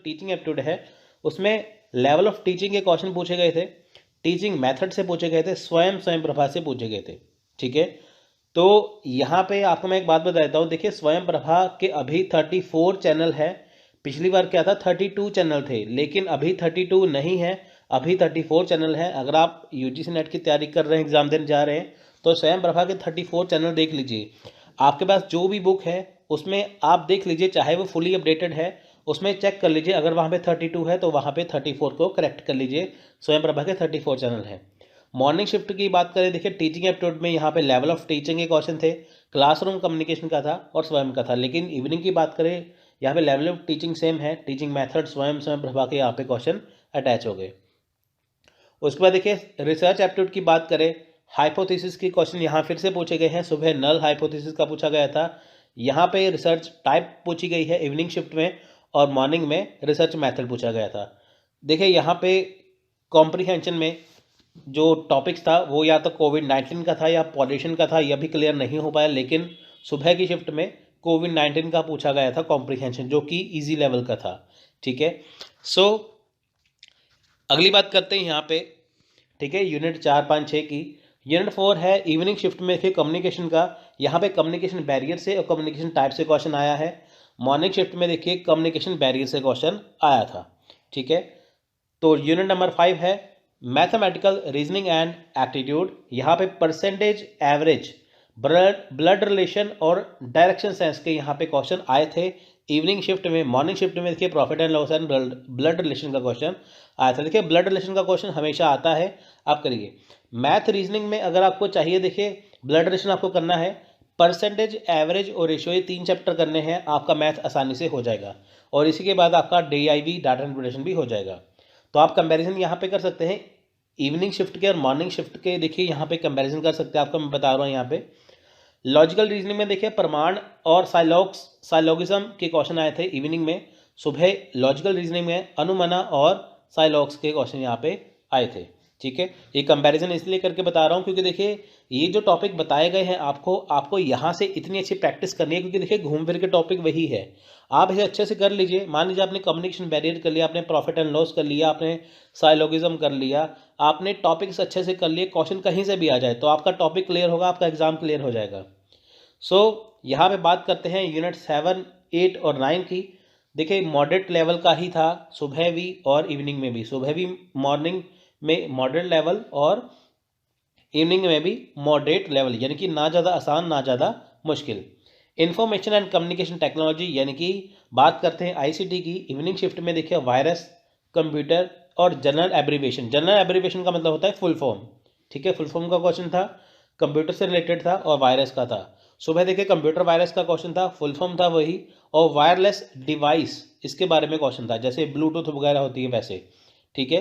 Teaching aptitude है उसमें level of teaching के क्वेश्चन पूछे गए थे, टीचिंग मेथड से पूछे गए थे, स्वयं प्रभा से पूछे गए थे। ठीक है, तो यहाँ पे आपको मैं एक बात बता देता हूँ। देखिए स्वयं प्रभा के अभी 34 चैनल है, पिछली बार क्या था 32 चैनल थे, लेकिन अभी 32 नहीं है, अभी 34 चैनल है। अगर आप यूजीसी नेट की तैयारी कर रहे हैं, एग्जाम देने जा रहे हैं, तो स्वयं प्रभा के 34 चैनल देख लीजिए। आपके पास जो भी बुक है उसमें आप देख लीजिए, चाहे वो फुली अपडेटेड है उसमें चेक कर लीजिए, अगर वहाँ पे 32 है तो वहाँ पे 34 को करेक्ट कर लीजिए। स्वयं प्रभा के 34 चैनल हैं। मॉर्निंग शिफ्ट की बात करें, देखिए टीचिंग एप्टीट्यूड में यहाँ पे लेवल ऑफ टीचिंग के क्वेश्चन थे, क्लासरूम कम्युनिकेशन का था और स्वयं का था। लेकिन इवनिंग की बात करें, यहाँ पे लेवल ऑफ टीचिंग सेम है, टीचिंग मेथड स्वयं प्रभा के यहाँ पे क्वेश्चन अटैच हो गए। उसके बाद देखिए रिसर्च एप्टीट्यूड की बात करें, हाइपोथेसिस के क्वेश्चन यहाँ फिर से पूछे गए हैं। सुबह नल हाइपोथेसिस का पूछा गया था, यहाँ पे रिसर्च टाइप पूछी गई है इवनिंग शिफ्ट में, और मॉर्निंग में रिसर्च मेथड पूछा गया था। देखिए यहाँ पे कॉम्प्रीहेंशन में जो टॉपिक्स था वो या तो कोविड-19 का था या पॉल्यूशन का था, यह भी क्लियर नहीं हो पाया। लेकिन सुबह की शिफ्ट में कोविड-19 का पूछा गया था कॉम्प्रीहेंशन, जो कि इजी लेवल का था। ठीक है, सो अगली बात करते हैं यहाँ पे। ठीक है, यूनिट 4, 5, 6 की। यूनिट 4 है इवनिंग शिफ्ट में देखिए कम्युनिकेशन का, यहाँ पे कम्युनिकेशन बैरियर से और कम्युनिकेशन टाइप से क्वेश्चन आया है। मॉर्निंग शिफ्ट में देखिए कम्युनिकेशन बैरियर से क्वेश्चन आया था। ठीक है, तो यूनिट नंबर 5 है मैथमेटिकल रीजनिंग एंड एप्टीट्यूड। यहाँ पे परसेंटेज, एवरेज, ब्लड रिलेशन और डायरेक्शन सेंस के यहाँ पे क्वेश्चन आए थे इवनिंग शिफ्ट में। मॉर्निंग शिफ्ट में देखिए profit and loss and blood relation का क्वेश्चन आया था। देखिए ब्लड रिलेशन का क्वेश्चन हमेशा आता है, आप करिए। मैथ रीजनिंग में अगर आपको चाहिए, देखिए ब्लड रिलेशन आपको करना है, परसेंटेज, एवरेज और रेशियो, ये 3 चैप्टर करने हैं, आपका मैथ आसानी से हो जाएगा। और इसी के बाद आपका DIV डाटा इंटरप्रिटेशन भी हो जाएगा। तो आप कंपैरिजन यहाँ पे कर सकते हैं इवनिंग शिफ्ट के और मॉर्निंग शिफ्ट के। देखिए यहाँ पे कंपैरिजन कर सकते हैं, आपको मैं बता रहा हूँ यहाँ पे। लॉजिकल रीजनिंग में देखिए प्रमाण और साइलोगिज्म के क्वेश्चन आए थे इवनिंग में। सुबह लॉजिकल रीजनिंग में अनुमाना और साइलॉग्स के क्वेश्चन यहाँ पे आए थे। ठीक है, ये कंपैरिजन इसलिए करके बता रहा हूँ क्योंकि देखिए ये जो टॉपिक बताए गए हैं आपको यहाँ से इतनी अच्छी प्रैक्टिस करनी है, क्योंकि देखिए घूम फिर के टॉपिक वही है। आप इसे अच्छे से कर लीजिए। मान लीजिए आपने कम्युनिकेशन बैरियर कर लिया, आपने प्रॉफिट एंड लॉस कर लिया, आपने साइलोगिज्म कर लिया, आपने टॉपिक्स अच्छे से कर लिए, क्वेश्चन कहीं से भी आ जाए तो आपका टॉपिक क्लियर होगा, आपका एग्जाम क्लियर हो जाएगा। यहाँ पे बात करते हैं यूनिट 7, 8 और 9 की। देखिए मॉडरेट लेवल का ही था सुबह भी और इवनिंग में भी। सुबह भी मॉर्निंग में मॉडरेट लेवल और इवनिंग में भी मॉडरेट लेवल, यानी कि ना ज़्यादा आसान ना ज़्यादा मुश्किल। इंफॉर्मेशन एंड कम्युनिकेशन टेक्नोलॉजी, यानी कि बात करते हैं ICT की। इवनिंग शिफ्ट में देखिए वायरस, कंप्यूटर और जनरल एब्रीविएशन। जनरल एब्रीविएशन का मतलब होता है फुल फॉर्म। ठीक है, फुल फॉर्म का क्वेश्चन था, कंप्यूटर से रिलेटेड था और वायरस का था। सुबह देखिए कंप्यूटर वायरस का क्वेश्चन था, फुल फॉर्म था वही, और वायरलेस डिवाइस इसके बारे में क्वेश्चन था, जैसे ब्लूटूथ वगैरह होती है वैसे। ठीक है,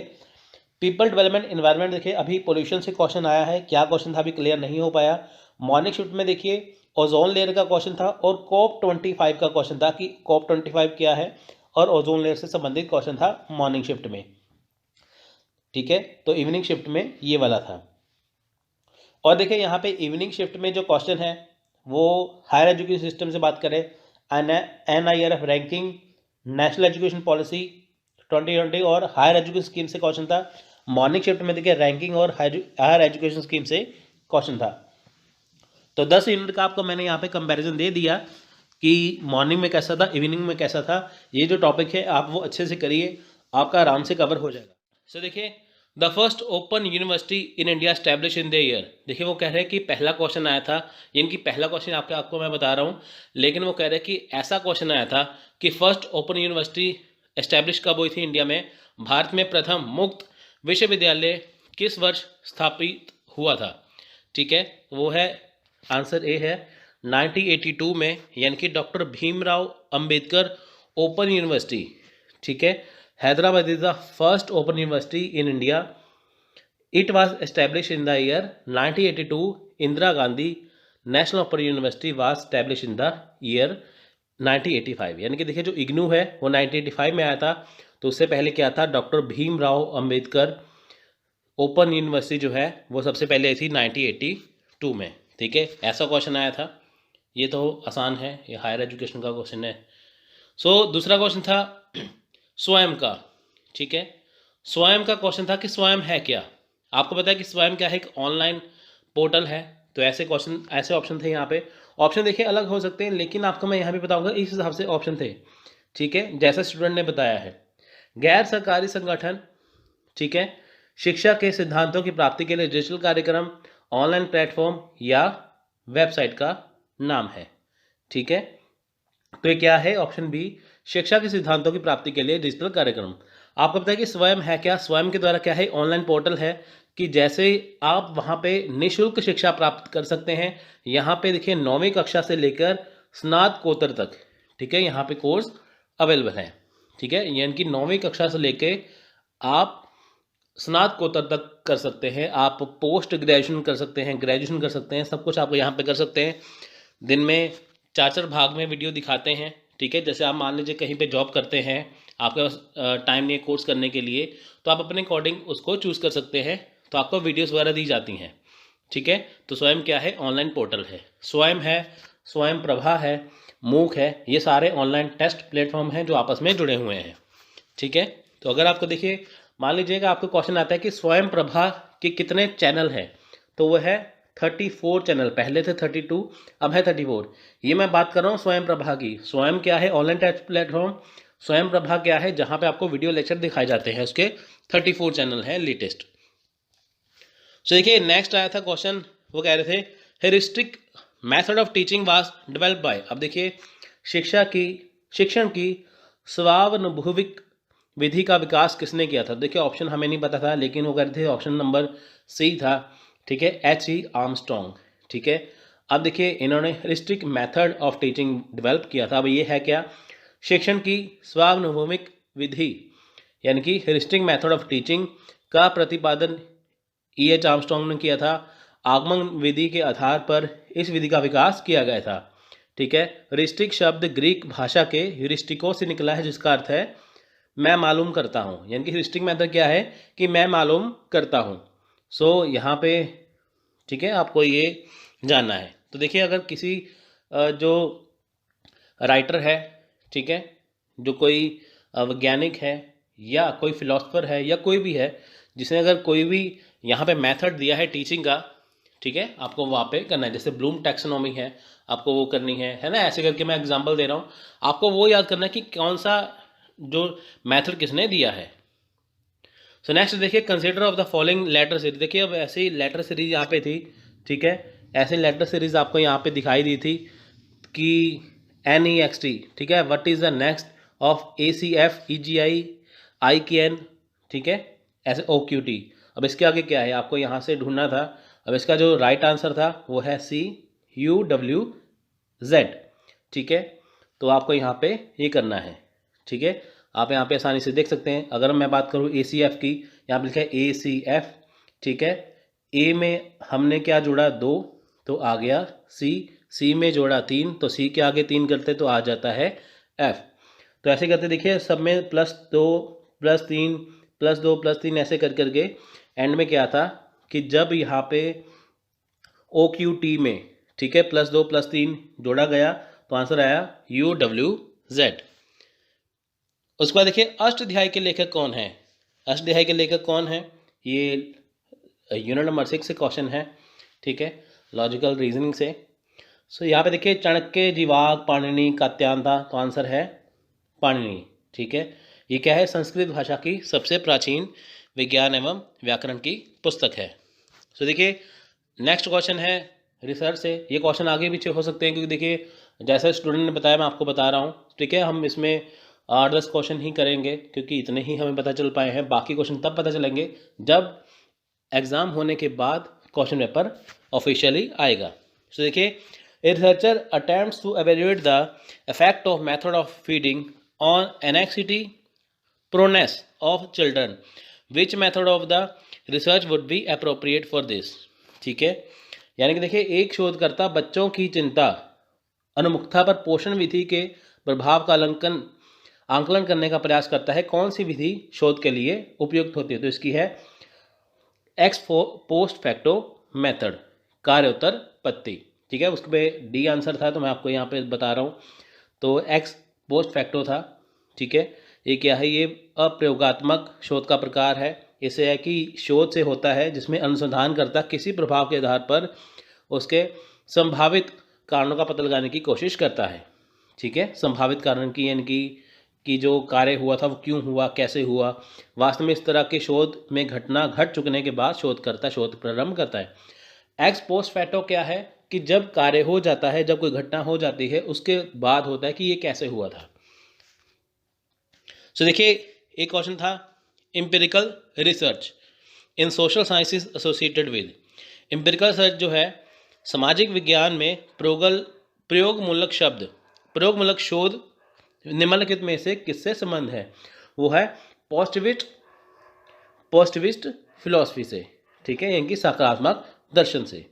पीपल डेवलपमेंट एनवायरनमेंट, देखिए अभी पोल्यूशन से क्वेश्चन आया है, क्या क्वेश्चन था अभी क्लियर नहीं हो पाया। मॉर्निंग शिफ्ट में देखिए ओजोन लेयर का क्वेश्चन था और COP25 का क्वेश्चन था कि COP25 क्या है, और ओजोन लेयर से संबंधित क्वेश्चन था मॉर्निंग शिफ्ट में। ठीक है, तो इवनिंग शिफ्ट में ये वाला था। और देखिए यहाँ पे इवनिंग शिफ्ट में जो क्वेश्चन है वो हायर एजुकेशन सिस्टम से बात करें, NIRF ranking, national education policy 2020 और हायर एजुकेशन स्कीम से क्वेश्चन था। मॉर्निंग शिफ्ट में देखिए रैंकिंग और हायर एजुकेशन स्कीम से क्वेश्चन था। तो 10 यूनिट का आपको मैंने यहाँ पे कंपैरिजन दे दिया कि मॉर्निंग में कैसा था, इवनिंग में कैसा था। ये जो टॉपिक है आप वो अच्छे से करिए, आपका आराम से कवर हो जाएगा। सो देखिए the first open university in India establish in the year. देखिए वो कह रहे हैं कि पहला क्वेश्चन आया था, इनकी पहला क्वेश्चन आपको मैं बता रहा हूँ, लेकिन वो कह रहे हैं कि ऐसा क्वेश्चन आया था कि फर्स्ट ओपन यूनिवर्सिटी एस्टैब्लिश कब हुई थी इंडिया में, भारत में प्रथम मुक्त विश्वविद्यालय किस वर्ष स्थापित हुआ था। ठीक है, वो है आंसर ए है 1982 में, यानी कि doctor Bhimrao Ambedkar open university. ठीक है, Hyderabad is the first open university in India. It was establish in the year 1982। Indira Gandhi national open university was establish in the year 1985। यानी कि देखिए जो इग्नू है वो 1985 में आया था, तो उससे पहले क्या था, doctor Bhimrao Ambedkar open university जो है वो सबसे पहले आई थी 1982 में। ठीक है, ऐसा क्वेश्चन आया था, ये तो आसान है, ये हायर एजुकेशन का क्वेश्चन है। दूसरा क्वेश्चन था स्वयं का, ठीक है। स्वयं का क्वेश्चन था कि स्वयं है क्या। आपको पता है कि स्वयं क्या है, एक ऑनलाइन पोर्टल है। तो ऐसे क्वेश्चन, ऐसे ऑप्शन थे यहाँ पे। ऑप्शन देखिए अलग हो सकते हैं, लेकिन आपको मैं यहाँ पे बताऊंगा इस हिसाब से ऑप्शन थे, ठीक है, जैसा स्टूडेंट ने बताया है। गैर सरकारी संगठन, ठीक है, शिक्षा के सिद्धांतों की प्राप्ति के लिए डिजिटल कार्यक्रम, ऑनलाइन प्लेटफॉर्म या वेबसाइट का नाम है, ठीक है। तो ये क्या है, ऑप्शन बी, शिक्षा के सिद्धांतों की प्राप्ति के लिए डिजिटल कार्यक्रम। आपको पता है कि स्वयं है क्या, स्वयं के द्वारा क्या है, ऑनलाइन पोर्टल है कि जैसे आप वहाँ पे निःशुल्क शिक्षा प्राप्त कर सकते हैं। यहाँ पे देखिए 9वीं कक्षा से लेकर स्नातकोत्तर तक, ठीक है, यहाँ पे कोर्स अवेलेबल है, ठीक है। यानी कि 9वीं कक्षा से लेके आप स्नातकोत्तर तक कर सकते हैं, आप पोस्ट ग्रेजुएशन कर सकते हैं, ग्रेजुएशन कर सकते हैं, सब कुछ आप यहाँ पे कर सकते हैं। दिन में 4 भाग में वीडियो दिखाते हैं, ठीक है। जैसे आप मान लीजिए कहीं पे जॉब करते हैं, आपके पास टाइम नहीं है कोर्स करने के लिए, तो आप अपने अकॉर्डिंग उसको चूज़ कर सकते हैं, तो आपको वीडियोस वगैरह दी जाती हैं, ठीक है। तो स्वयं क्या है, ऑनलाइन पोर्टल है। स्वयं है, स्वयं प्रभा है, मूक है, ये सारे ऑनलाइन टेस्ट प्लेटफॉर्म हैं जो आपस में जुड़े हुए हैं, ठीक है। तो अगर आपको देखिए, मान लीजिएगा आपको क्वेश्चन आता है कि स्वयं प्रभा के कितने चैनल हैं, तो वो है 34 चैनल। पहले थे 32, अब है 34। ये मैं बात कर रहा हूँ स्वयं प्रभा की। स्वयं क्या है, ऑनलाइन टेस्ट प्लेटफॉर्म। स्वयं प्रभा क्या है, जहाँ पे आपको वीडियो लेक्चर दिखाए जाते हैं, उसके 34 चैनल हैं लेटेस्ट। सो देखिए नेक्स्ट आया था क्वेश्चन, वो कह रहे थे heuristic method of teaching was developed by. अब देखिए शिक्षण की स्वावनुभविक विधि का विकास किसने किया था। देखिए ऑप्शन हमें नहीं पता था, लेकिन वो कह रहे थे ऑप्शन नंबर सी था, ठीक है, H.E. आर्मस्ट्रॉन्ग, ठीक है। अब देखिए इन्होंने heuristic method of teaching develop किया था। अब ये है क्या, शिक्षण की स्वावनुभविक विधि, यानी कि हेरिस्टिक मेथड ऑफ टीचिंग का प्रतिपादन E.H. आर्मस्ट्रॉन्ग ने किया था। आगमन विधि के आधार पर इस विधि का विकास किया गया था, ठीक है। हेरिस्टिक शब्द ग्रीक भाषा के ह्यूरिस्टिको से निकला है, जिसका अर्थ है मैं मालूम करता हूँ। यानी कि हेरिस्टिक मेथड क्या है कि मैं मालूम करता हूँ। सो यहाँ पे, ठीक है, आपको ये जानना है। तो देखिए अगर किसी जो राइटर है, ठीक है, जो कोई वैज्ञानिक है या कोई फिलोसफर है या कोई भी है, जिसने अगर कोई भी यहाँ पे मेथड दिया है टीचिंग का, ठीक है, आपको वहाँ पे करना है। जैसे ब्लूम टैक्सोनॉमी है, आपको वो करनी है ना, ऐसे करके मैं एग्जांपल दे रहा हूँ, आपको वो याद करना है कि कौन सा जो मेथड किसने दिया है। सो नेक्स्ट देखिए consider of the following letter series. देखिए अब ऐसी लेटर सीरीज यहाँ पे थी, ठीक है, ऐसे लेटर सीरीज आपको यहाँ पे दिखाई दी थी कि NEXT, ठीक है, what is the next of ACF EGI IKN, ठीक है, ऐसे OQT। अब इसके आगे क्या है आपको यहाँ से ढूंढना था। अब इसका जो राइट आंसर था वो है CUWZ, ठीक है। तो आपको यहाँ पे ये करना है, ठीक है। आप यहाँ पे आसानी से देख सकते हैं। अगर मैं बात करूँ ACF की, यहाँ पे लिखा है ACF, ठीक है। ए में हमने क्या जोड़ा 2, तो आ गया C में जोड़ा 3, तो C के आगे 3 करते तो आ जाता है F। तो ऐसे करते देखिए सब में +2 +3 +2 +3 ऐसे कर करके एंड में क्या था कि जब यहाँ पे OQT में, ठीक है, +2 +3 जोड़ा गया तो आंसर आया UWZ। उसके बाद देखिए अष्टाध्यायी के लेखक कौन है। अष्टाध्यायी के लेखक कौन है, ये यूनिट नंबर 6 से क्वेश्चन है, ठीक है, लॉजिकल रीजनिंग से। सो यहाँ पे देखिए चाणक्य, जीवाग, पाणिनि, कात्यायन, तो आंसर है पाणिनि, ठीक है। ये क्या है, संस्कृत भाषा की सबसे प्राचीन विज्ञान एवं व्याकरण की पुस्तक है। सो देखिए नेक्स्ट क्वेश्चन है रिसर्च से। ये क्वेश्चन आगे पीछे हो सकते हैं, क्योंकि देखिए जैसा स्टूडेंट ने बताया मैं आपको बता रहा हूँ, ठीक है। हम इसमें 8-10 क्वेश्चन ही करेंगे, क्योंकि इतने ही हमें पता चल पाए हैं। बाकी क्वेश्चन तब पता चलेंगे जब एग्ज़ाम होने के बाद क्वेश्चन पेपर ऑफिशियली आएगा। सो देखिए a researcher attempts to evaluate the effect of method of feeding on anxiety proneness of children, which method of the research would be appropriate for this, ठीक है। यानी कि देखिए एक शोधकर्ता बच्चों की चिंता अनुमुखता पर पोषण विधि के प्रभाव का आंकलन करने का प्रयास करता है। कौन सी विधि शोध के लिए उपयुक्त होती है, तो इसकी है एक्स पोस्ट फैक्टो मेथड, कार्योत्तर पत्ती, ठीक है। उसके पे डी आंसर था, तो मैं आपको यहाँ पे बता रहा हूँ। तो एक्स पोस्ट फैक्टो था, ठीक है, ये क्या है, ये अप्रयोगात्मक शोध का प्रकार है। इसे है कि शोध से होता है जिसमें अनुसंधानकर्ता किसी प्रभाव के आधार पर उसके संभावित कारणों का पता लगाने की कोशिश करता है। ठीक है, संभावित कारण की यानी कि जो कार्य हुआ था वो क्यों हुआ, कैसे हुआ। वास्तव में इस तरह के शोध में घटना घट चुकने के बाद शोधकर्ता शोध प्रारंभ करता है। एक्स पोस्ट फैक्टो क्या है कि जब कार्य हो जाता है, जब कोई घटना हो जाती है, उसके बाद होता है कि ये कैसे हुआ था। सो देखिए, एक क्वेश्चन था, empirical research in social sciences associated with. Empirical research जो है सामाजिक विज्ञान में प्रयोगमूलक शोध निम्नलिखित में से किससे संबंध है। वो है पॉजिटिविस्ट फिलॉसफी से। ठीक है, यानी कि सकारात्मक दर्शन से।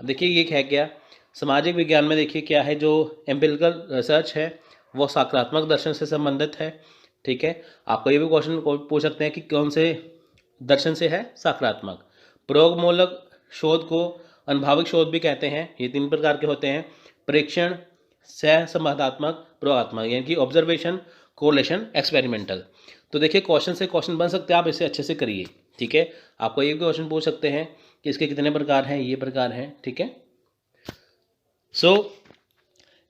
अब देखिए ये है क्या, सामाजिक विज्ञान में देखिए क्या है, जो एम्पिरिकल रिसर्च है वो सकारात्मक दर्शन से संबंधित है। ठीक है, आपको ये भी क्वेश्चन पूछ सकते हैं कि कौन से दर्शन से है, सकारात्मक। प्रयोगमूलक शोध को अनुभविक शोध भी कहते हैं। ये 3 प्रकार के होते हैं, परीक्षण, सहसंबंधात्मक, प्रयोगात्मक, यानी कि ऑब्जर्वेशन, कोरिलेशन, एक्सपेरिमेंटल। तो देखिए क्वेश्चन से क्वेश्चन बन सकते हैं, आप इसे अच्छे से करिए। ठीक है, आपको ये क्वेश्चन पूछ सकते हैं कि इसके कितने प्रकार हैं, ये प्रकार हैं। ठीक है, so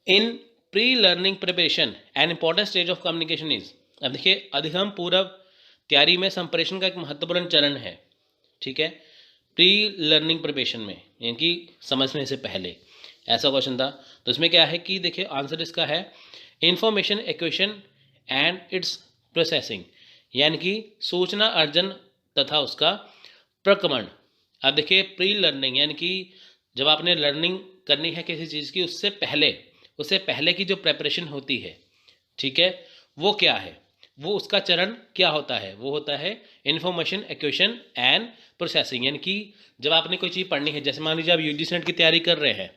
in pre learning preparation an important stage of communication is. अब देखिए अधिगम पूर्व तैयारी में संप्रेषण का एक महत्वपूर्ण चरण है। ठीक है, प्री लर्निंग प्रिपरेशन में यानी कि समझने से पहले, ऐसा क्वेश्चन था। तो इसमें क्या है कि देखिए आंसर इसका है information acquisition and it's processing, यानी कि सूचना अर्जन तथा उसका प्रक्रमण। अब देखिए प्री लर्निंग यानी कि जब आपने लर्निंग करनी है किसी चीज़ की, उससे पहले की जो प्रेपरेशन होती है, ठीक है, वो क्या है, वो उसका चरण क्या होता है, वो होता है इन्फॉर्मेशन एक्विजिशन एंड प्रोसेसिंग। यानी कि जब आपने कोई चीज़ पढ़नी है, जैसे मान लीजिए आप यूजीसी नेट की तैयारी कर रहे हैं,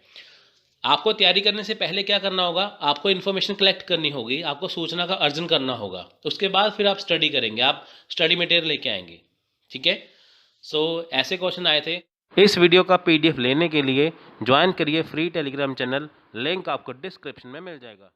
आपको तैयारी करने से पहले क्या करना होगा, आपको इन्फॉर्मेशन कलेक्ट करनी होगी, आपको सूचना का अर्जन करना होगा। उसके बाद फिर आप स्टडी करेंगे, आप स्टडी मटेरियल लेके आएंगे। ठीक है, सो ऐसे क्वेश्चन आए थे। इस वीडियो का PDF लेने के लिए ज्वाइन करिए फ्री टेलीग्राम चैनल, लिंक आपको डिस्क्रिप्शन में मिल जाएगा।